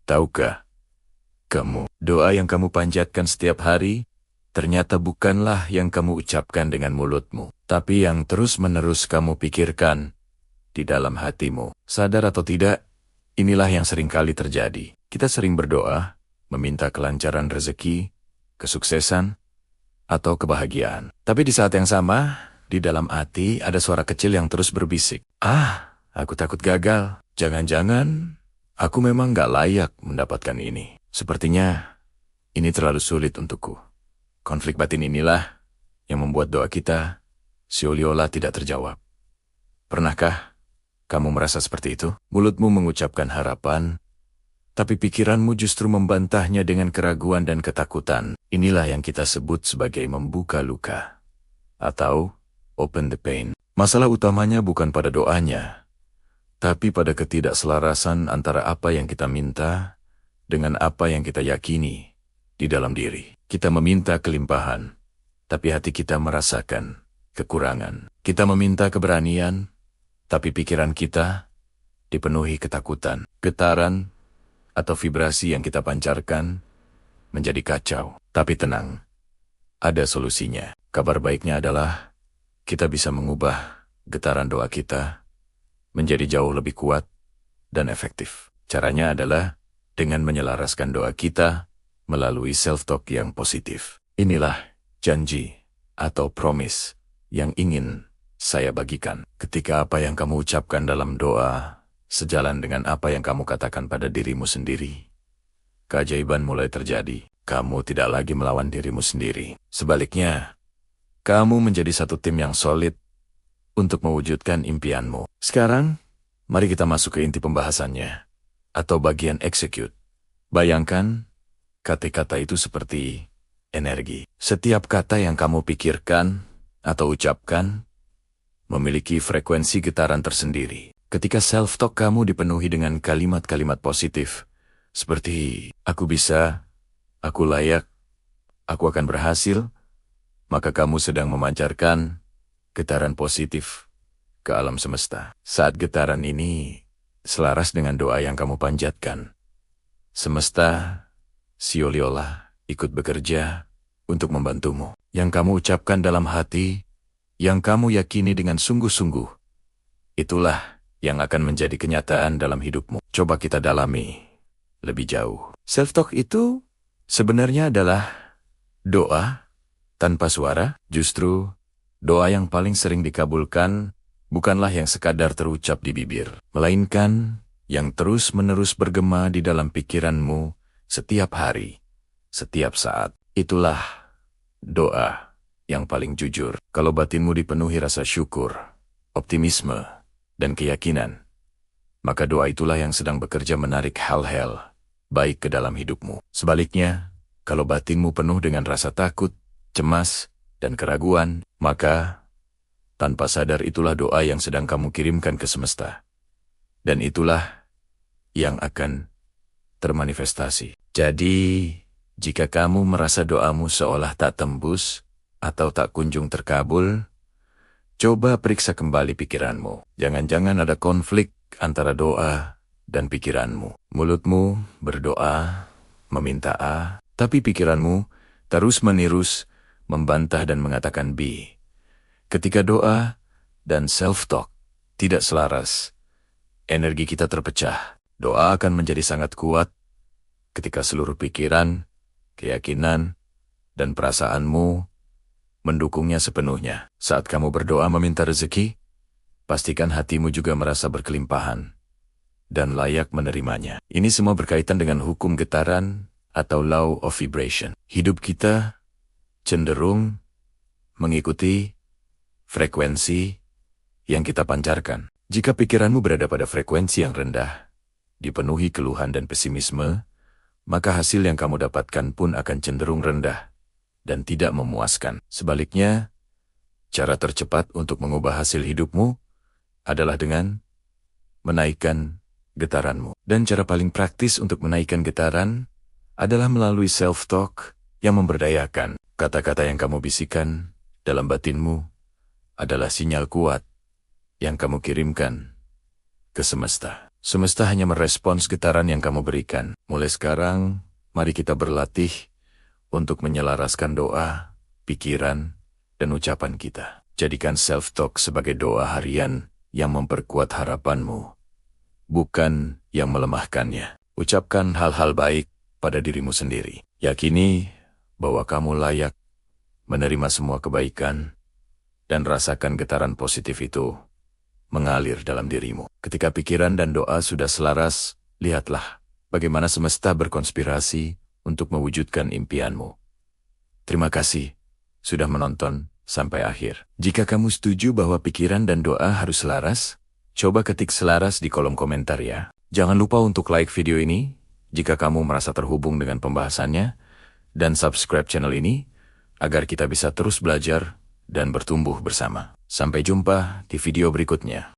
Tahukah kamu, doa yang kamu panjatkan setiap hari, ternyata bukanlah yang kamu ucapkan dengan mulutmu, tapi yang terus-menerus kamu pikirkan di dalam hatimu. Sadar atau tidak, inilah yang sering kali terjadi. Kita sering berdoa, meminta kelancaran rezeki, kesuksesan, atau kebahagiaan. Tapi di saat yang sama, di dalam hati ada suara kecil yang terus berbisik. Aku takut gagal. Jangan-jangan aku memang gak layak mendapatkan ini. Sepertinya ini terlalu sulit untukku. Konflik batin inilah yang membuat doa kita seolah-olah tidak terjawab. Pernahkah kamu merasa seperti itu? Mulutmu mengucapkan harapan, tapi pikiranmu justru membantahnya dengan keraguan dan ketakutan. Inilah yang kita sebut sebagai membuka luka, atau open the pain. Masalah utamanya bukan pada doanya, tapi pada ketidakselarasan antara apa yang kita minta dengan apa yang kita yakini di dalam diri. Kita meminta kelimpahan, tapi hati kita merasakan kekurangan. Kita meminta keberanian, tapi pikiran kita dipenuhi ketakutan. Getaran atau vibrasi yang kita pancarkan menjadi kacau. Tapi tenang, ada solusinya. Kabar baiknya adalah kita bisa mengubah getaran doa kita menjadi jauh lebih kuat dan efektif. Caranya adalah dengan menyelaraskan doa kita melalui self-talk yang positif. Inilah janji atau promise yang ingin saya bagikan. Ketika apa yang kamu ucapkan dalam doa sejalan dengan apa yang kamu katakan pada dirimu sendiri, keajaiban mulai terjadi. Kamu tidak lagi melawan dirimu sendiri. Sebaliknya, kamu menjadi satu tim yang solid untuk mewujudkan impianmu. Sekarang, mari kita masuk ke inti pembahasannya, atau bagian execute. Bayangkan, kata-kata itu seperti energi. Setiap kata yang kamu pikirkan atau ucapkan memiliki frekuensi getaran tersendiri. Ketika self-talk kamu dipenuhi dengan kalimat-kalimat positif, seperti aku bisa, aku layak, aku akan berhasil, maka kamu sedang memancarkan getaran positif ke alam semesta. Saat getaran ini selaras dengan doa yang kamu panjatkan, semesta seolah-olah ikut bekerja untuk membantumu. Yang kamu ucapkan dalam hati, yang kamu yakini dengan sungguh-sungguh, itulah yang akan menjadi kenyataan dalam hidupmu. Coba kita dalami lebih jauh. Self-talk itu sebenarnya adalah doa tanpa suara. Justru doa yang paling sering dikabulkan bukanlah yang sekadar terucap di bibir, melainkan yang terus-menerus bergema di dalam pikiranmu setiap hari, setiap saat. Itulah doa yang paling jujur. Kalau batinmu dipenuhi rasa syukur, optimisme, dan keyakinan, maka doa itulah yang sedang bekerja menarik hal-hal baik ke dalam hidupmu. Sebaliknya, kalau batinmu penuh dengan rasa takut, cemas, dan keraguan, maka tanpa sadar itulah doa yang sedang kamu kirimkan ke semesta. Dan itulah yang akan termanifestasi. Jadi, jika kamu merasa doamu seolah tak tembus atau tak kunjung terkabul, coba periksa kembali pikiranmu. Jangan-jangan ada konflik antara doa dan pikiranmu. Mulutmu berdoa, meminta A, tapi pikiranmu terus-menerus membantah dan mengatakan B. Ketika doa dan self-talk tidak selaras, energi kita terpecah. Doa akan menjadi sangat kuat ketika seluruh pikiran, keyakinan, dan perasaanmu mendukungnya sepenuhnya. Saat kamu berdoa meminta rezeki, pastikan hatimu juga merasa berkelimpahan dan layak menerimanya. Ini semua berkaitan dengan hukum getaran atau law of vibration. Hidup kita cenderung mengikuti frekuensi yang kita pancarkan. Jika pikiranmu berada pada frekuensi yang rendah, dipenuhi keluhan dan pesimisme, maka hasil yang kamu dapatkan pun akan cenderung rendah dan tidak memuaskan. Sebaliknya, cara tercepat untuk mengubah hasil hidupmu adalah dengan menaikkan getaranmu. Dan cara paling praktis untuk menaikkan getaran adalah melalui self-talk yang memberdayakan. Kata-kata yang kamu bisikan dalam batinmu adalah sinyal kuat yang kamu kirimkan ke semesta. Semesta hanya merespons getaran yang kamu berikan. Mulai sekarang, mari kita berlatih untuk menyelaraskan doa, pikiran, dan ucapan kita. Jadikan self-talk sebagai doa harian yang memperkuat harapanmu, bukan yang melemahkannya. Ucapkan hal-hal baik pada dirimu sendiri. Yakini bahwa kamu layak menerima semua kebaikan dan rasakan getaran positif itu mengalir dalam dirimu. Ketika pikiran dan doa sudah selaras, lihatlah bagaimana semesta berkonspirasi untuk mewujudkan impianmu. Terima kasih sudah menonton sampai akhir. Jika kamu setuju bahwa pikiran dan doa harus selaras, coba ketik selaras di kolom komentar ya. Jangan lupa untuk like video ini jika kamu merasa terhubung dengan pembahasannya, dan subscribe channel ini agar kita bisa terus belajar dan bertumbuh bersama. Sampai jumpa di video berikutnya.